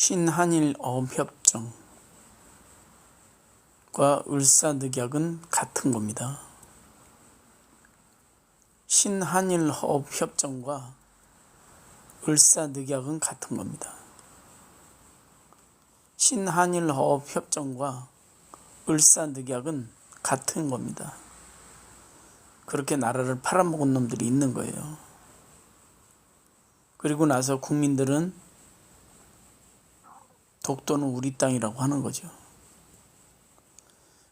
신한일 어업협정과 을사늑약은 같은 겁니다. 신한일 어업협정과 을사늑약은 같은 겁니다. 신한일 어업협정과 을사늑약은 같은 겁니다. 그렇게 나라를 팔아먹은 놈들이 있는 거예요. 그리고 나서 국민들은 독도는 우리 땅이라고 하는 거죠.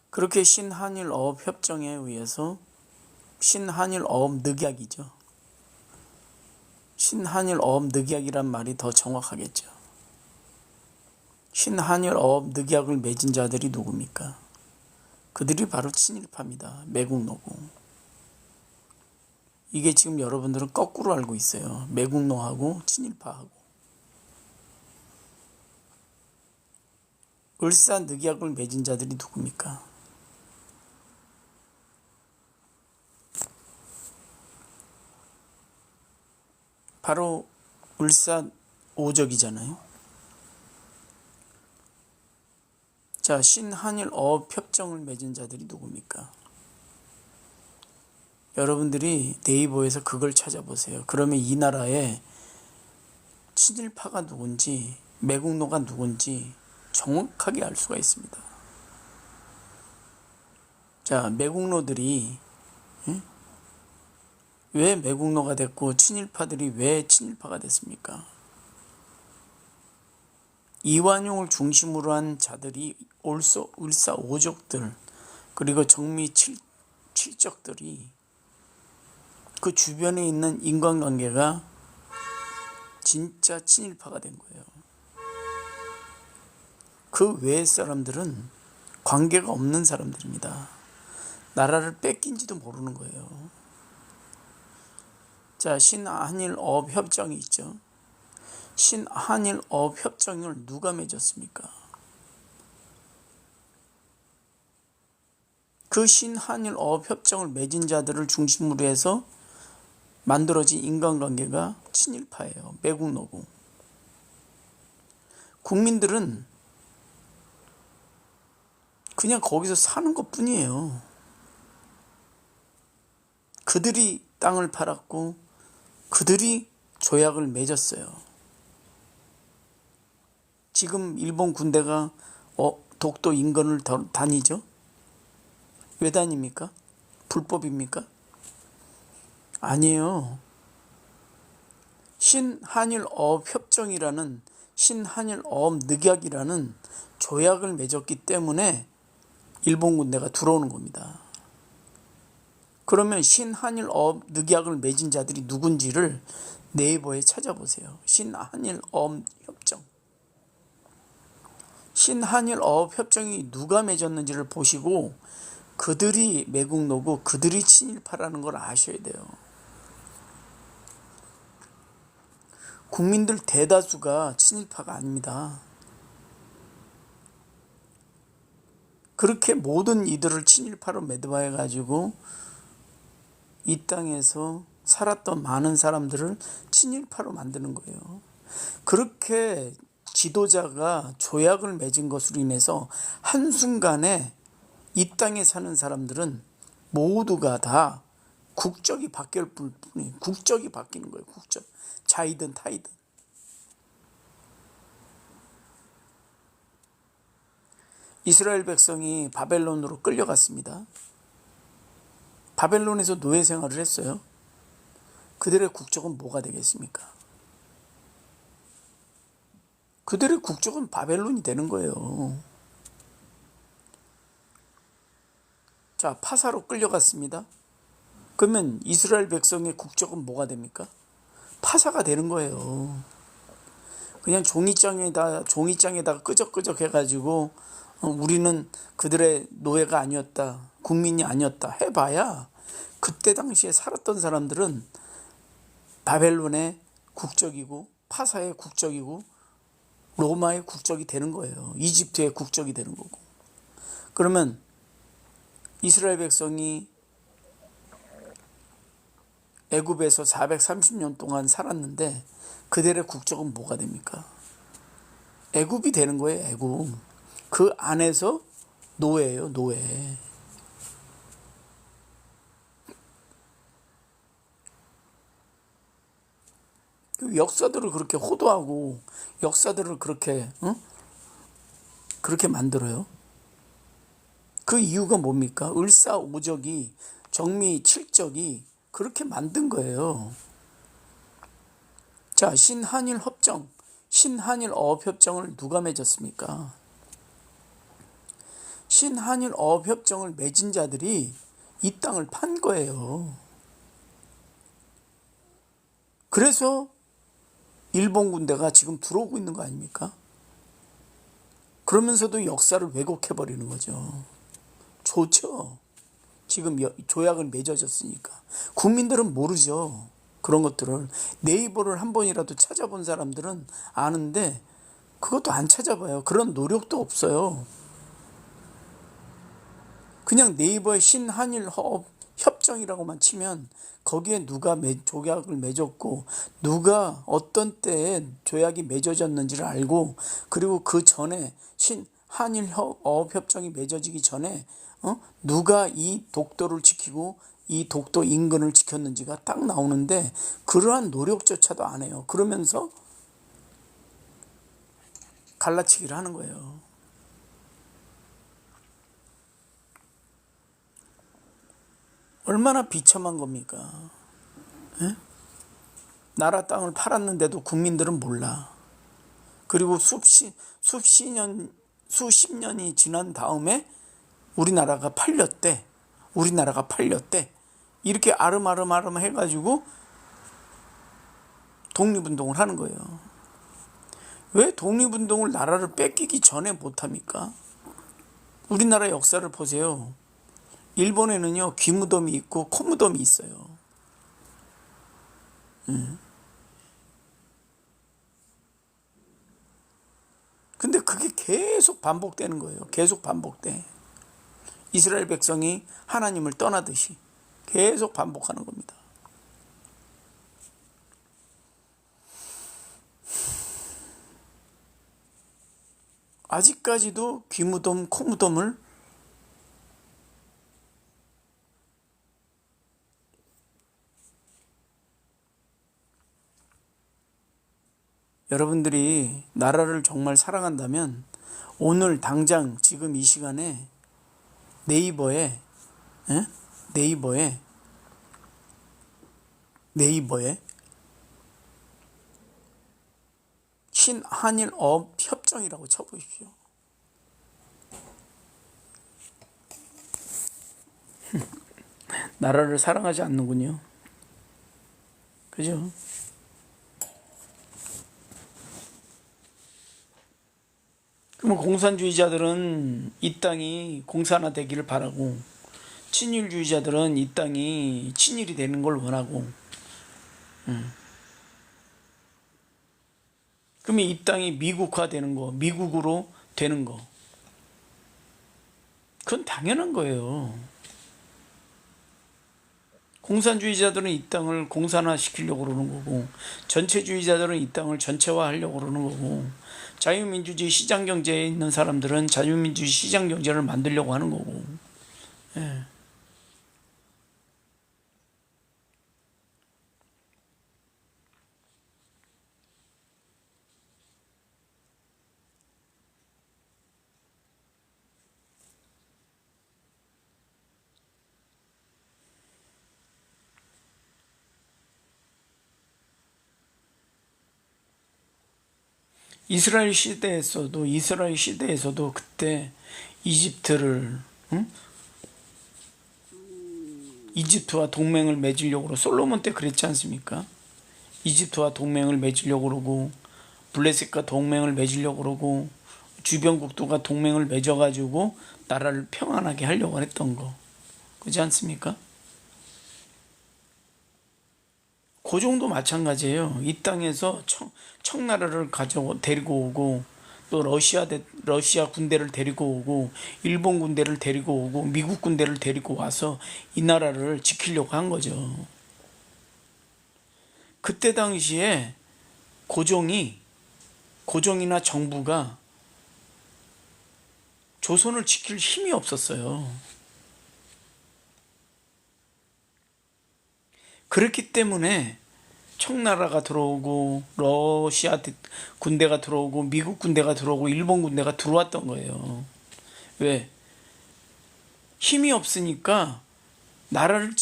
그렇게 신한일 어업협정에 의해서 신한일 어업늑약이죠. 신한일 어업늑약이란 말이 더 정확하겠죠. 신한일 어업늑약을 맺은 자들이 누굽니까? 그들이 바로 친일파입니다. 매국노고. 이게 지금 여러분들은 거꾸로 알고 있어요. 매국노하고 친일파하고. 을사늑약을 맺은 자들이 누굽니까? 바로 을사오적이잖아요. 자, 신한일 어업협정을 맺은 자들이 누굽니까? 여러분들이 네이버에서 그걸 찾아보세요. 그러면 이 나라에 친일파가 누군지 매국노가 누군지 정확하게 알 수가 있습니다. 자, 매국노들이 왜 매국노가 됐고 친일파들이 왜 친일파가 됐습니까? 이완용을 중심으로 한 자들이 을사오적들 그리고 정미 칠적들이 그 주변에 있는 인간관계가 진짜 친일파가 된 거예요. 그 외의 사람들은 관계가 없는 사람들입니다. 나라를 뺏긴지도 모르는 거예요. 자, 신한일 어업협정이 있죠. 신한일 어업협정을 누가 맺었습니까? 그 신한일 어업협정을 맺은 자들을 중심으로 해서 만들어진 인간관계가 친일파예요. 매국노고. 국민들은 그냥 거기서 사는 것뿐이에요. 그들이 땅을 팔았고 그들이 조약을 맺었어요. 지금 일본 군대가 독도 인근을 다니죠? 왜 다닙니까? 불법입니까? 아니에요. 신한일 어업협정이라는 신한일 어업늑약이라는 조약을 맺었기 때문에 일본 군대가 들어오는 겁니다. 그러면 신한일 어업늑약을 맺은 자들이 누군지를 네이버에 찾아보세요. 신한일 어업협정. 신한일 어업협정이 누가 맺었는지를 보시고 그들이 매국노고 그들이 친일파라는 걸 아셔야 돼요. 국민들 대다수가 친일파가 아닙니다. 그렇게 모든 이들을 친일파로 매도해가지고 이 땅에서 살았던 많은 사람들을 친일파로 만드는 거예요. 그렇게 지도자가 조약을 맺은 것으로 인해서 한순간에 이 땅에 사는 사람들은 모두가 다 국적이 바뀔 뿐이에요. 국적이 바뀌는 거예요. 국적. 자이든 타이든. 이스라엘 백성이 바벨론으로 끌려갔습니다. 바벨론에서 노예 생활을 했어요. 그들의 국적은 뭐가 되겠습니까? 그들의 국적은 바벨론이 되는 거예요. 자, 파사로 끌려갔습니다. 그러면 이스라엘 백성의 국적은 뭐가 됩니까? 파사가 되는 거예요. 그냥 종이장에다가 끄적끄적 해가지고 우리는 그들의 노예가 아니었다, 국민이 아니었다 해봐야 그때 당시에 살았던 사람들은 바벨론의 국적이고 파사의 국적이고 로마의 국적이 되는 거예요. 이집트의 국적이 되는 거고. 그러면 이스라엘 백성이 애굽에서 430년 동안 살았는데 그들의 국적은 뭐가 됩니까? 애굽이 되는 거예요. 애굽. 그 안에서 노예예요. 노예. 역사들을 그렇게 호도하고 역사들을 그렇게 그렇게 만들어요. 그 이유가 뭡니까? 을사오적이 정미칠적이 그렇게 만든 거예요. 자, 신한일 협정, 신한일 어업협정을 누가 맺었습니까? 신한일 어업협정을 맺은 자들이 이 땅을 판 거예요. 그래서 일본 군대가 지금 들어오고 있는 거 아닙니까? 그러면서도 역사를 왜곡해버리는 거죠. 좋죠. 지금 조약을 맺어졌으니까. 국민들은 모르죠. 그런 것들을. 네이버를 한 번이라도 찾아본 사람들은 아는데 그것도 안 찾아봐요. 그런 노력도 없어요. 그냥 네이버에 신한일 협정이라고만 치면 거기에 누가 조약을 맺었고 누가 어떤 때에 조약이 맺어졌는지를 알고, 그리고 그 전에 한일 어업협정이 맺어지기 전에 누가 이 독도를 지키고 이 독도 인근을 지켰는지가 딱 나오는데 그러한 노력조차도 안 해요. 그러면서 갈라치기를 하는 거예요. 얼마나 비참한 겁니까? 에? 나라 땅을 팔았는데도 국민들은 몰라. 그리고 수십 년이 지난 다음에 우리나라가 팔렸대. 우리나라가 팔렸대. 이렇게 아름아름 해가지고 독립운동을 하는 거예요. 왜 독립운동을 나라를 뺏기기 전에 못합니까? 우리나라 역사를 보세요. 일본에는요, 귀무덤이 있고 코무덤이 있어요. 근데 그게 계속 반복되는 거예요. 계속 반복돼. 이스라엘 백성이 하나님을 떠나듯이 계속 반복하는 겁니다. 아직까지도 귀무덤, 코무덤을 여러분들이 나라를 정말 사랑한다면 오늘 당장 지금 이 시간에 네이버에 신한일 어업 협정이라고 쳐보십시오. 나라를 사랑하지 않는군요. 그죠? 그러면 공산주의자들은 이 땅이 공산화되기를 바라고, 친일주의자들은 이 땅이 친일이 되는 걸 원하고, 그러면 이 땅이 미국화되는 거, 미국으로 되는 거, 그건 당연한 거예요. 공산주의자들은 이 땅을 공산화시키려고 그러는 거고, 전체주의자들은 이 땅을 전체화하려고 그러는 거고, 자유민주주의 시장경제에 있는 사람들은 자유민주주의 시장경제를 만들려고 하는 거고. 예. 이스라엘 시대에서도 그때 이집트를, 이집트와 동맹을 맺으려고, 솔로몬 때 그랬지 않습니까? 이집트와 동맹을 맺으려고 그러고, 블레셋과 동맹을 맺으려고 그러고, 주변국들과 동맹을 맺어가지고 나라를 평안하게 하려고 했던 거, 그렇지 않습니까? 그 정도 마찬가지예요. 이 땅에서 청나라를 데리고 오고, 또 러시아 군대를 데리고 오고, 일본 군대를 데리고 오고, 미국 군대를 데리고 와서 이 나라를 지키려고 한 거죠. 그때 당시에 고종이 고종이나 정부가 조선을 지킬 힘이 없었어요. 그렇기 때문에 청나라가 들어오고 러시아 군대가 들어오고 미국 군대가 들어오고 일본 군대가 들어왔던 거예요. 왜? 힘이 없으니까 나라를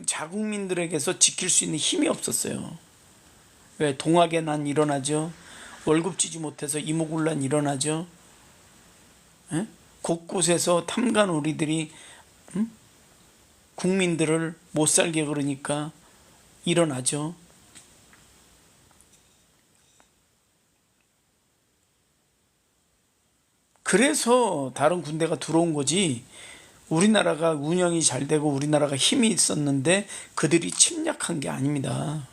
자국민들에게서 지킬 수 있는 힘이 없었어요. 왜? 동학의 난 일어나죠. 월급 주지 못해서 이모군란 일어나죠. 에? 곳곳에서 탐관오리들이 국민들을 못 살게 그러니까 일어나죠. 그래서 다른 군대가 들어온 거지, 우리나라가 운영이 잘 되고 우리나라가 힘이 있었는데 그들이 침략한 게 아닙니다.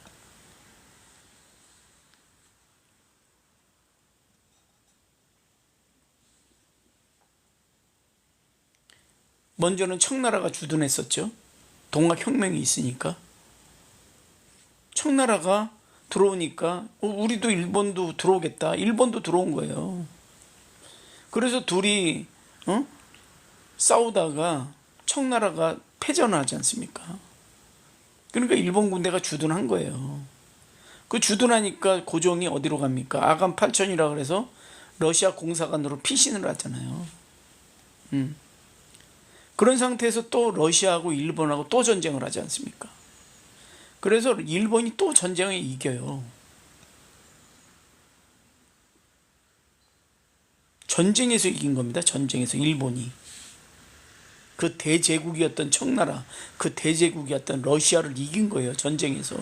먼저는 청나라가 주둔했었죠. 동학혁명이 있으니까. 청나라가 들어오니까 우리도 일본도 들어오겠다. 일본도 들어온 거예요. 그래서 둘이 싸우다가 청나라가 패전하지 않습니까? 그러니까 일본 군대가 주둔한 거예요. 그 주둔하니까 고종이 어디로 갑니까? 아간 8천이라 그래서 러시아 공사관으로 피신을 하잖아요. 그런 상태에서 또 러시아하고 일본하고 또 전쟁을 하지 않습니까? 그래서 일본이 또 전쟁에 이겨요. 전쟁에서 이긴 겁니다. 전쟁에서 일본이. 그 대제국이었던 청나라, 그 대제국이었던 러시아를 이긴 거예요. 전쟁에서.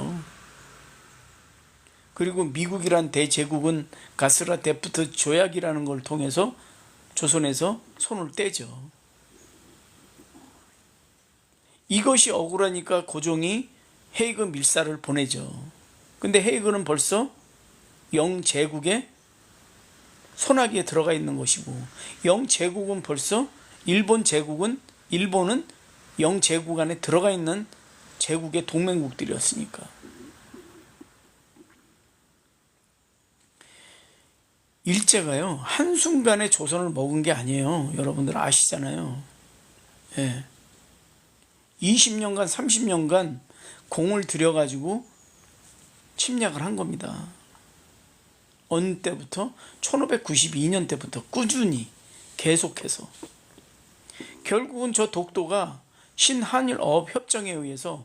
그리고 미국이란 대제국은 가스라 데프트 조약이라는 걸 통해서 조선에서 손을 떼죠. 이것이 억울하니까 고종이 헤이그 밀사를 보내죠. 근데 헤이그는 벌써 영제국의 손아귀에 들어가 있는 것이고, 영제국은 벌써 일본은 영제국 안에 들어가 있는 제국의 동맹국들이었으니까. 일제가요, 한순간에 조선을 먹은 게 아니에요. 여러분들 아시잖아요. 예. 20년간 30년간 공을 들여가지고 침략을 한 겁니다. 어느 때부터? 1592년 때부터 꾸준히 계속해서. 결국은 저 독도가 신한일어업협정에 의해서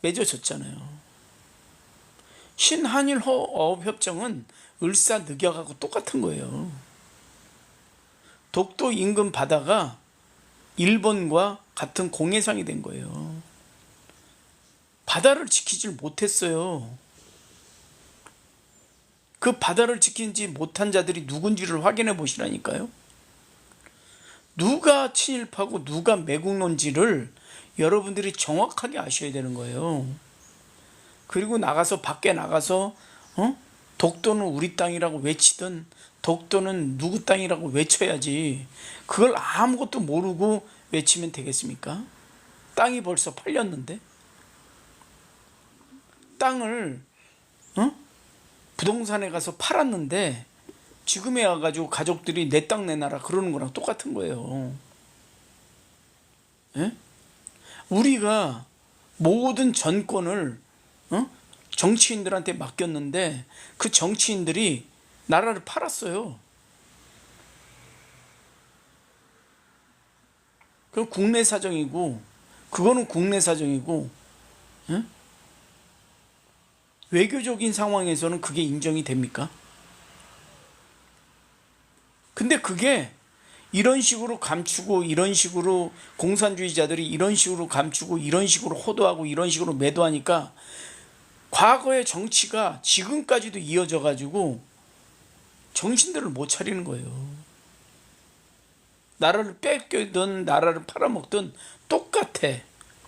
맺어졌잖아요. 신한일어업협정은 을사늑약하고 똑같은 거예요. 독도 인근 바다가 일본과 같은 공해상이 된 거예요. 바다를 지키질 못했어요. 그 바다를 지키지 못한 자들이 누군지를 확인해 보시라니까요. 누가 친일파고 누가 매국노인지를 여러분들이 정확하게 아셔야 되는 거예요. 그리고 밖에 나가서 독도는 우리 땅이라고 외치든 독도는 누구 땅이라고 외쳐야지, 그걸 아무것도 모르고 외치면 되겠습니까? 땅이 벌써 팔렸는데, 땅을 부동산에 가서 팔았는데 지금에 와가지고 가족들이 내 땅 내놔라 그러는 거랑 똑같은 거예요. 예? 우리가 모든 전권을 정치인들한테 맡겼는데 그 정치인들이 나라를 팔았어요. 그건 국내 사정이고, 예? 외교적인 상황에서는 그게 인정이 됩니까? 근데 그게 이런 식으로 감추고, 이런 식으로 공산주의자들이 이런 식으로 감추고, 이런 식으로 호도하고, 이런 식으로 매도하니까 과거의 정치가 지금까지도 이어져 가지고 정신들을 못 차리는 거예요. 나라를 뺏기든 나라를 팔아먹든 똑같아.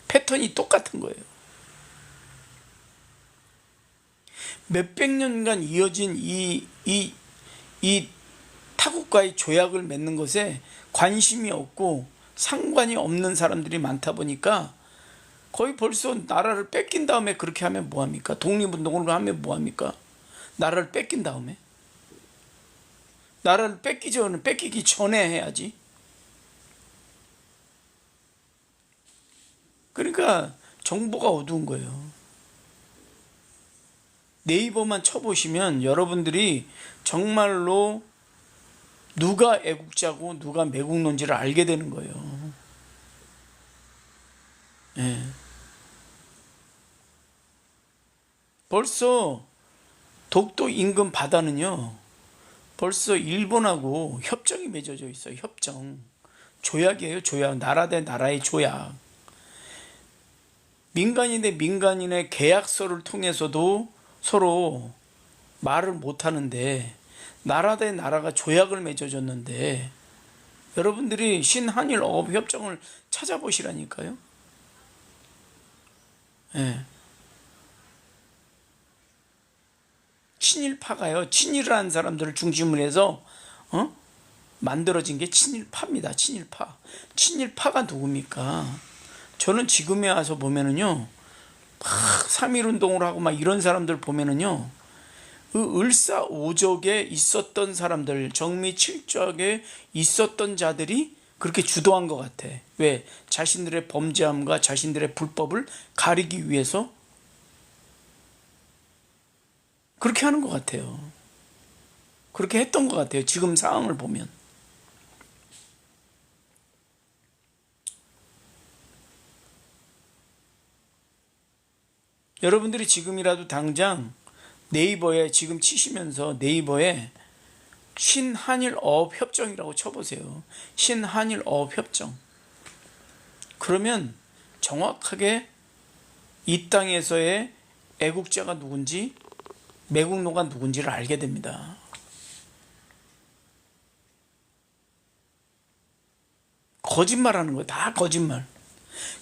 패턴이 똑같은 거예요. 몇백 년간 이어진 이 타국과의 조약을 맺는 것에 관심이 없고 상관이 없는 사람들이 많다 보니까 거의 벌써 나라를 뺏긴 다음에 그렇게 하면 뭐합니까? 독립운동을 하면 뭐합니까? 나라를 뺏긴 다음에. 나라를 뺏기기 전에 해야지. 그러니까 정보가 어두운 거예요. 네이버만 쳐보시면 여러분들이 정말로 누가 애국자고 누가 매국노인지를 알게 되는 거예요. 예. 벌써 독도 인근 바다는요, 벌써 일본하고 협정이 맺어져 있어요. 협정. 조약이에요, 조약. 나라 대 나라의 조약. 민간인 대 민간인의 계약서를 통해서도 서로 말을 못 하는데, 나라 대 나라가 조약을 맺어줬는데, 여러분들이 신한일 어업협정을 찾아보시라니까요. 예. 친일파가요, 친일을 한 사람들을 중심으로 해서 만들어진 게 친일파입니다. 친일파. 친일파가 누굽니까? 저는 지금에 와서 보면은요, 막 3.1운동을 하고 막 이런 사람들 보면은요, 그 을사오적에 있었던 사람들, 정미칠적에 있었던 자들이 그렇게 주도한 것 같아. 왜? 자신들의 범죄함과 자신들의 불법을 가리기 위해서 그렇게 하는 것 같아요. 그렇게 했던 것 같아요. 지금 상황을 보면. 여러분들이 지금이라도 당장 네이버에 지금 치시면서 네이버에 신한일 어업협정이라고 쳐보세요. 신한일 어업협정. 그러면 정확하게 이 땅에서의 애국자가 누군지 매국노가 누군지를 알게 됩니다. 거짓말하는 거예요. 다 거짓말.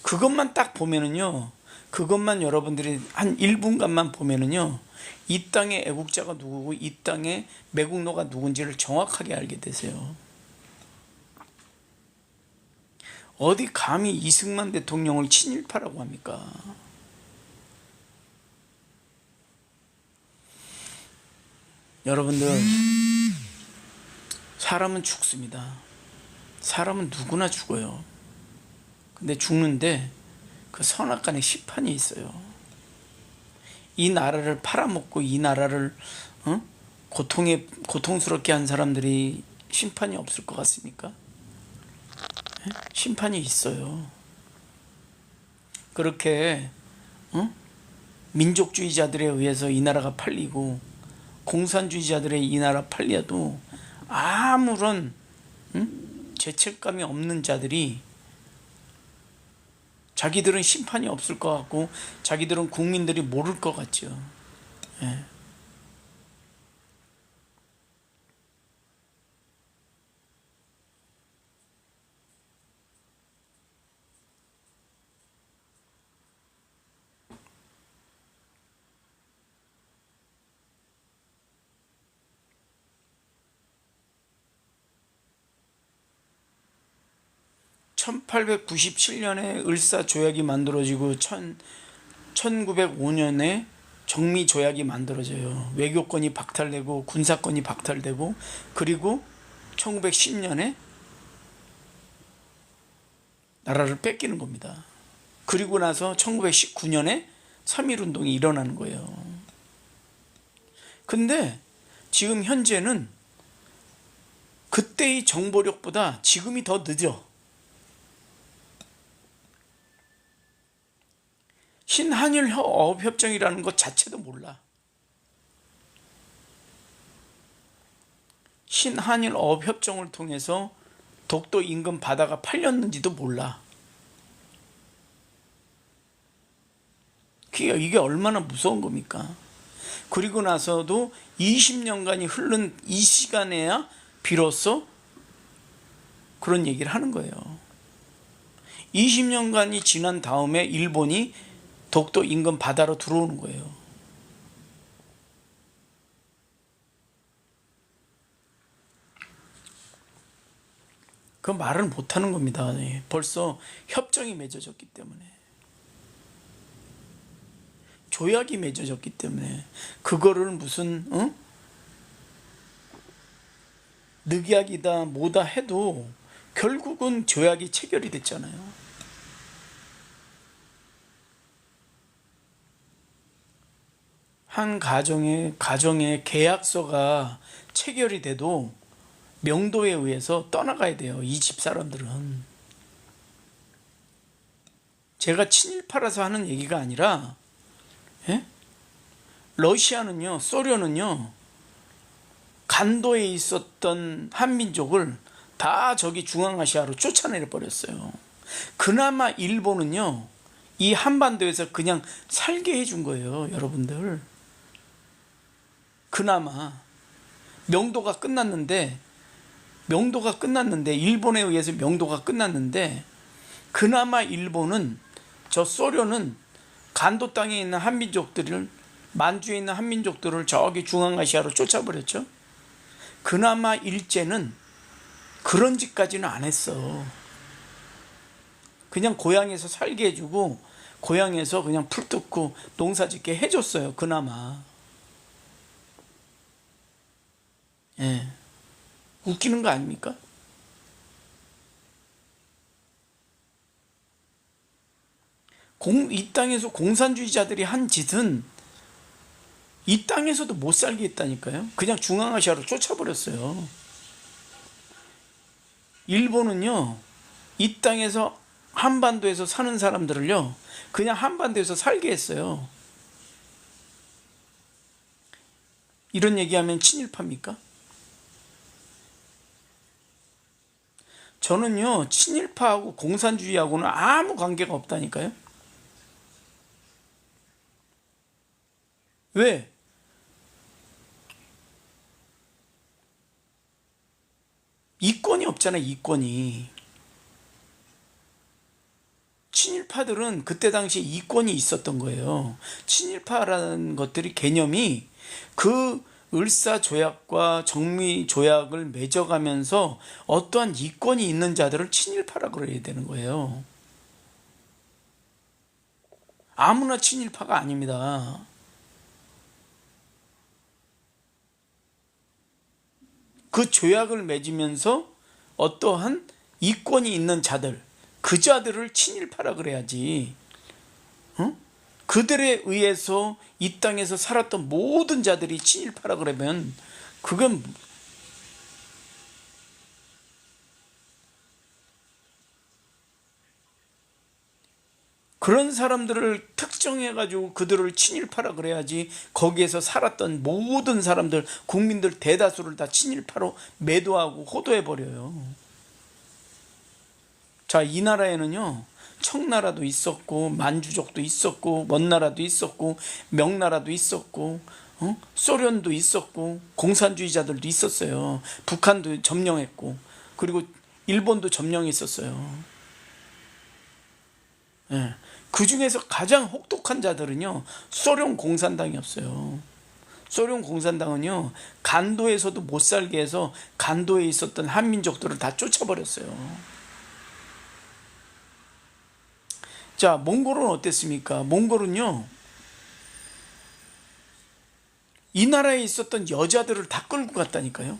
그것만 딱 보면은요, 그것만 여러분들이 한 1분간만 보면은요, 이 땅의 애국자가 누구고 이 땅의 매국노가 누군지를 정확하게 알게 되세요. 어디 감히 이승만 대통령을 친일파라고 합니까? 여러분들, 사람은 죽습니다. 사람은 누구나 죽어요. 근데 죽는데 그 선악간에 심판이 있어요. 이 나라를 팔아먹고 이 나라를 고통스럽게 한 사람들이 심판이 없을 것 같습니까? 심판이 있어요. 그렇게 민족주의자들에 의해서 이 나라가 팔리고 공산주의자들의 이 나라 팔려도 아무런 죄책감이 없는 자들이 자기들은 심판이 없을 것 같고 자기들은 국민들이 모를 것 같죠. 예. 1897년에 을사조약이 만들어지고 1905년에 정미조약이 만들어져요. 외교권이 박탈되고 군사권이 박탈되고, 그리고 1910년에 나라를 뺏기는 겁니다. 그리고 나서 1919년에 3.1운동이 일어나는 거예요. 근데 지금 현재는 그때의 정보력보다 지금이 더 늦어. 신한일 어업협정이라는 것 자체도 몰라. 신한일 어업협정을 통해서 독도 인근 바다가 팔렸는지도 몰라. 이게 얼마나 무서운 겁니까? 그리고 나서도 20년간이 흐른 이 시간에야 비로소 그런 얘기를 하는 거예요. 20년간이 지난 다음에 일본이 독도 인근 바다로 들어오는 거예요. 그 말을 못하는 겁니다. 벌써 협정이 맺어졌기 때문에. 조약이 맺어졌기 때문에 그거를 무슨 늑약이다 뭐다 해도 결국은 조약이 체결이 됐잖아요. 한 가정의 계약서가 체결이 돼도 명도에 의해서 떠나가야 돼요. 이 집 사람들은. 제가 친일파라서 하는 얘기가 아니라, 예? 러시아는요, 소련은요, 간도에 있었던 한민족을 다 저기 중앙아시아로 쫓아내 버렸어요. 그나마 일본은요, 이 한반도에서 그냥 살게 해준 거예요, 여러분들. 그나마 명도가 끝났는데 일본에 의해서 명도가 끝났는데 그나마 일본은 저 소련은 간도 땅에 있는 한민족들을 만주에 있는 한민족들을 저기 중앙아시아로 쫓아버렸죠. 그나마 일제는 그런 짓까지는 안 했어. 그냥 고향에서 살게 해주고 고향에서 그냥 풀 뜯고 농사 짓게 해줬어요. 그나마. 예. 웃기는 거 아닙니까? 이 땅에서 공산주의자들이 한 짓은 이 땅에서도 못 살게 했다니까요. 그냥 중앙아시아로 쫓아버렸어요. 일본은요, 이 땅에서 한반도에서 사는 사람들을요, 그냥 한반도에서 살게 했어요. 이런 얘기하면 친일파입니까? 저는요, 친일파하고 공산주의하고는 아무 관계가 없다니까요. 왜? 이권이 없잖아요, 이권이. 친일파들은 그때 당시에 이권이 있었던 거예요. 친일파라는 것들이 개념이 그 을사조약과 정미조약을 맺어가면서 어떠한 이권이 있는 자들을 친일파라고 그래야 되는 거예요. 아무나 친일파가 아닙니다. 그 조약을 맺으면서 어떠한 이권이 있는 자들, 그 자들을 친일파라 그래야지. 그들에 의해서 이 땅에서 살았던 모든 자들이 친일파라 그러면 그건 그런 사람들을 특정해가지고 그들을 친일파라 그래야지. 거기에서 살았던 모든 사람들, 국민들 대다수를 다 친일파로 매도하고 호도해버려요. 자, 이 나라에는요, 청나라도 있었고 만주족도 있었고 원나라도 있었고 명나라도 있었고 소련도 있었고 공산주의자들도 있었어요. 북한도 점령했고 그리고 일본도 점령했었어요. 예. 그 중에서 가장 혹독한 자들은요, 소련 공산당이었어요. 소련 공산당은요, 간도에서도 못 살게 해서 간도에 있었던 한민족들을 다 쫓아버렸어요. 자, 몽골은 어땠습니까? 몽골은요, 이 나라에 있었던 여자들을 다 끌고 갔다니까요.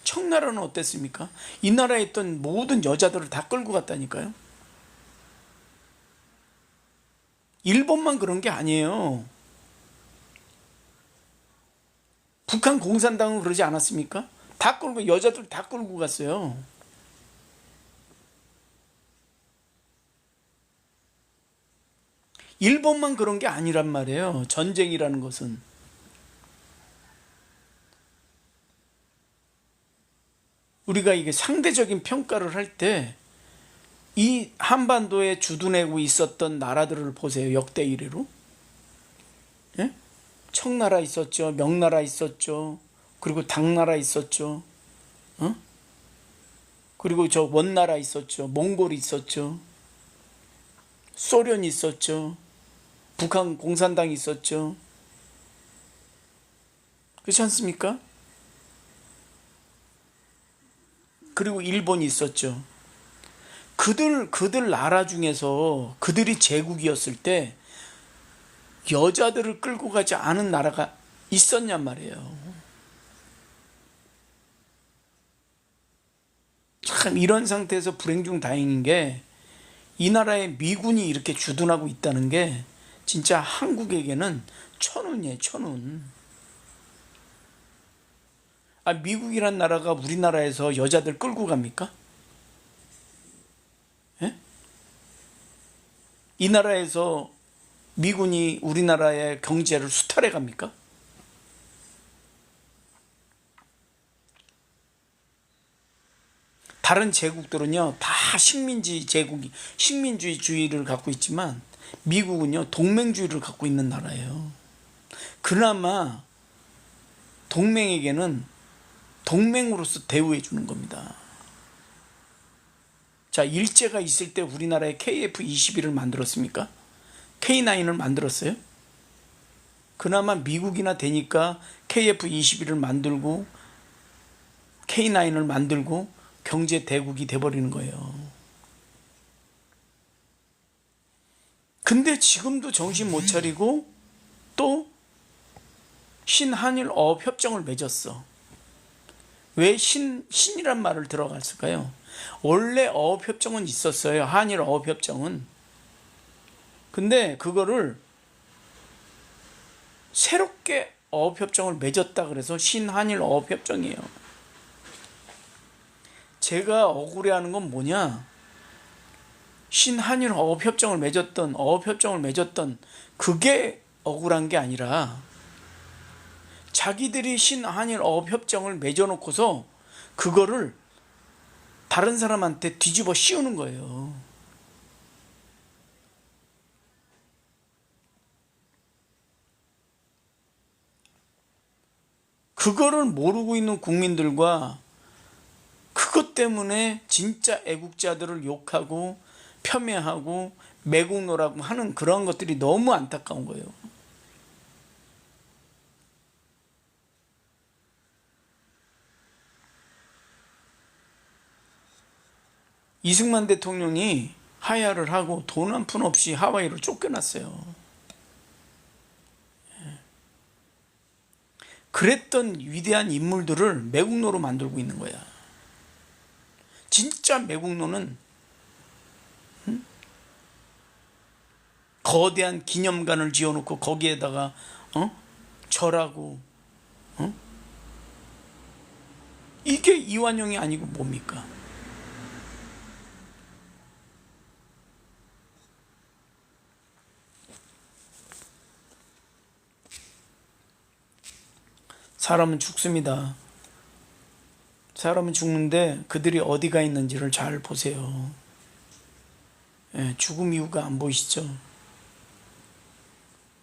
청나라는 어땠습니까? 이 나라에 있던 모든 여자들을 다 끌고 갔다니까요. 일본만 그런 게 아니에요. 북한 공산당은 그러지 않았습니까? 다 끌고, 여자들 다 끌고 갔어요. 일본만 그런 게 아니란 말이에요. 전쟁이라는 것은. 우리가 이게 상대적인 평가를 할 때 이 한반도에 주둔하고 있었던 나라들을 보세요. 역대 이래로. 예? 청나라 있었죠. 명나라 있었죠. 그리고 당나라 있었죠. 그리고 저 원나라 있었죠. 몽골이 있었죠. 소련이 있었죠. 북한 공산당이 있었죠. 그렇지 않습니까? 그리고 일본이 있었죠. 그들 나라 중에서 그들이 제국이었을 때 여자들을 끌고 가지 않은 나라가 있었냔 말이에요. 참 이런 상태에서 불행 중 다행인 게 이 나라에 미군이 이렇게 주둔하고 있다는 게 진짜 한국에게는 천운이에요, 천운. 미국이란 나라가 우리나라에서 여자들 끌고 갑니까? 예? 이 나라에서 미군이 우리나라의 경제를 수탈해 갑니까? 다른 제국들은요, 다 식민주의를 갖고 있지만 미국은요, 동맹주의를 갖고 있는 나라예요. 그나마 동맹에게는 동맹으로서 대우해 주는 겁니다. 자, 일제가 있을 때 우리나라에 KF-21을 만들었습니까? K9을 만들었어요? 그나마 미국이나 되니까 KF-21을 만들고 K9을 만들고 경제 대국이 돼버리는 거예요. 근데 지금도 정신 못 차리고 또 신한일 어업 협정을 맺었어. 왜 신이란 말을 들어갔을까요? 원래 어업 협정은 있었어요. 한일 어업 협정은. 근데 그거를 새롭게 어업 협정을 맺었다 그래서 신한일 어업 협정이에요. 제가 억울해하는 건 뭐냐? 신한일 어업 협정을 맺었던 그게 억울한 게 아니라 자기들이 신한일 어업 협정을 맺어놓고서 그거를 다른 사람한테 뒤집어 씌우는 거예요. 그거를 모르고 있는 국민들과 그것 때문에 진짜 애국자들을 욕하고 폄훼하고 매국노라고 하는 그런 것들이 너무 안타까운 거예요. 이승만 대통령이 하야를 하고 돈 한 푼 없이 하와이로 쫓겨났어요. 그랬던 위대한 인물들을 매국노로 만들고 있는 거야. 진짜 매국노는 거대한 기념관을 지어놓고 거기에다가 절하고 이게 이완용이 아니고 뭡니까? 사람은 죽습니다. 사람은 죽는데 그들이 어디가 있는지를 잘 보세요. 예, 죽음 이유가 안 보이시죠?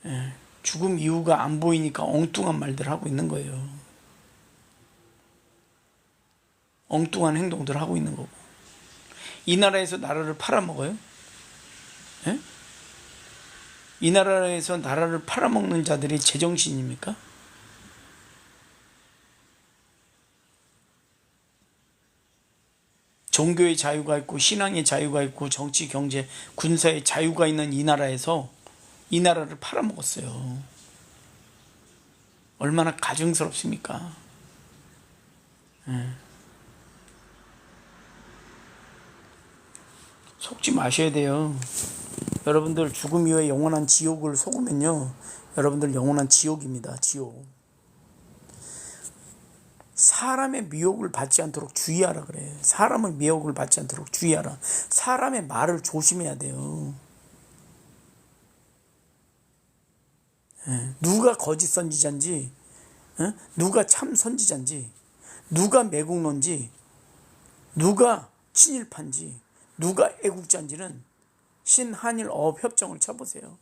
예, 죽음 이유가 안 보이니까 엉뚱한 말들 하고 있는 거예요. 엉뚱한 행동들 하고 있는 거고. 이 나라에서 나라를 팔아먹어요? 예? 이 나라에서 나라를 팔아먹는 자들이 제정신입니까? 종교의 자유가 있고 신앙의 자유가 있고 정치, 경제, 군사의 자유가 있는 이 나라에서 이 나라를 팔아먹었어요. 얼마나 가증스럽습니까? 속지 마셔야 돼요. 여러분들 죽음 이후에 영원한 지옥을 속으면요, 여러분들 영원한 지옥입니다. 지옥. 사람의 미혹을 받지 않도록 주의하라 그래. 사람의 미혹을 받지 않도록 주의하라. 사람의 말을 조심해야 돼요. 누가 거짓 선지자인지, 누가 참 선지자인지, 누가 매국노인지, 누가 친일파인지, 누가 애국자인지는 신한일 어업 협정을 쳐보세요.